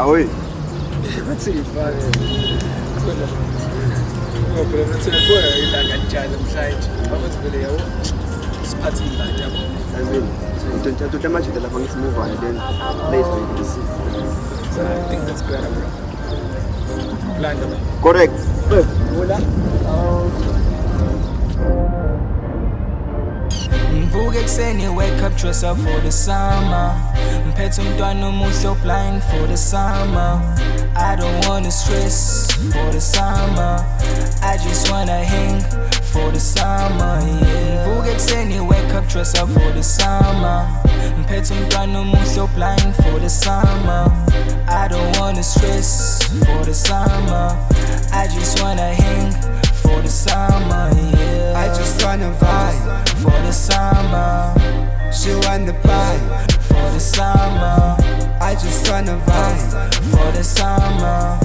Ahoy. Bathi ifane. Khona. Ngoba bathi kuya ilanga njalo mhlanje. Bathi vele yawo. Siphathe imali yabo. Yabini. Into tamajita lapha ngisimove on then later you can see. So I think that's better, bro. Plan them. Correct. Hola. Mvuke kuseni wake up dress up for the summer. Mphethe umntwana omuhle blind for the summer. I don't wanna stress for the summer. I just wanna hang for the summer, yeah. Mvuke kuseni wake up dress up for the summer. Mphethe umntwana omuhle blind for the summer. I don't wanna stress for the summer. I just wanna hang for the summer, yeah. I just wanna vibe For the summer, she want the vibe for the summer, I just wanna vibe for the summer,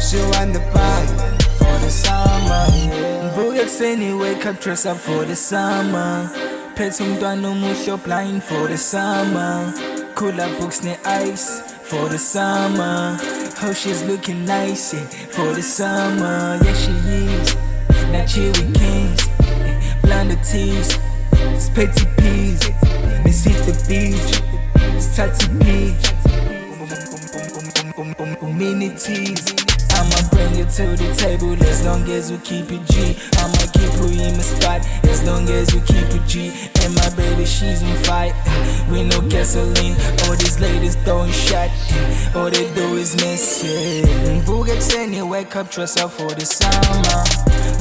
she want the vibe for the summer, yeah. Mvuke kuseni wake up dress up for the summer. Phethe umntwana omuhle blind for the summer. Cooler books ne ice for the summer. How she's looking nice, yeah, for the summer. Yeah, she is. Now chill weekends, blonde tees, it's petty peas. Let's hit the beach, it's tatty peach. Mini teas. I'ma bring it to the table as long as we keep it G. I'ma keep her in my spot as long as we keep it G. And my baby, she's on fight with no gasoline. All these ladies throwing shot, all they do is miss, yeah. Mvuke kuseni wake up dress up for the summer.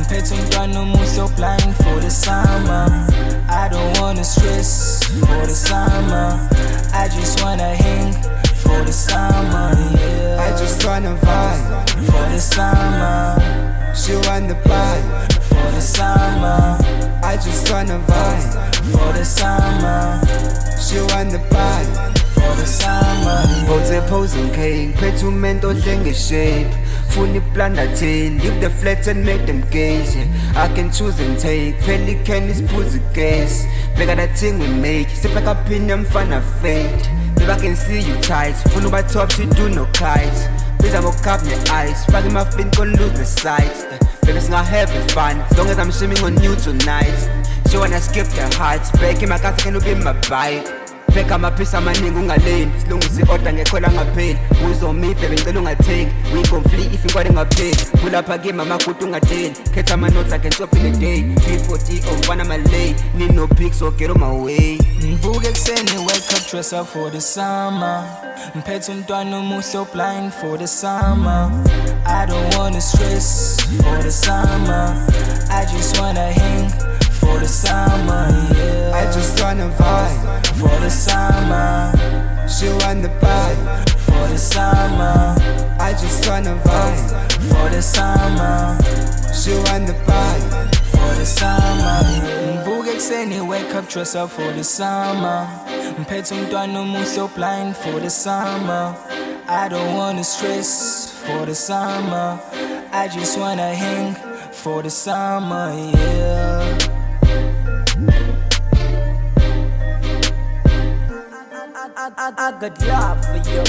Mphethe umntwana omuhle blind for the summer. I don't wanna stress for the summer. I just wanna hang for the summer, yeah. I just wanna vibe For the summer, she want the vibe for the summer, I just wanna vibe for the summer, she want the vibe for the summer, Pose posing king, phethe umento njenge shape Funa iplanda 10, leave the flats and make them gaze, yeah. I can choose and take, pelican is pussy gas Bigger that thing we make, step like a pin and fun fade Baby I can see you tight, funa uba top she do no kites Please I'm gonna cap your eyes, fucking my fin gon' lose the sight, yeah. Baby it's not having fun, as long as I'm swimming on you tonight She wanna skip the heights, back in my car can be my bike Pheka amaphisa amaningi ungaleni silungise i-order ngekhola ngapheli uzomi baby ngicela ungathengi uyi-complete if inkwali ngapheli kulapha kimi amagudu ungadeli khetha ama-notes I can stop in a day P40 ongifana malay need no pics so get on my way Mvuke kuseni wake up dress up for the summer. Mphethe umntwana omuhle blind for the summer. I don't wanna stress for the summer. I just wanna hang for the summer, yeah. I just wanna vibe For the summer, she want the vibe for the summer, I just wanna vibe for the summer, she want the vibe for the summer, yeah. Mvuke kuseni wake up dress up for the summer. Mphethe umntwana omuhle blind for the summer. I don't wanna stress for the summer. I just wanna hang for the summer, yeah. I got love for you.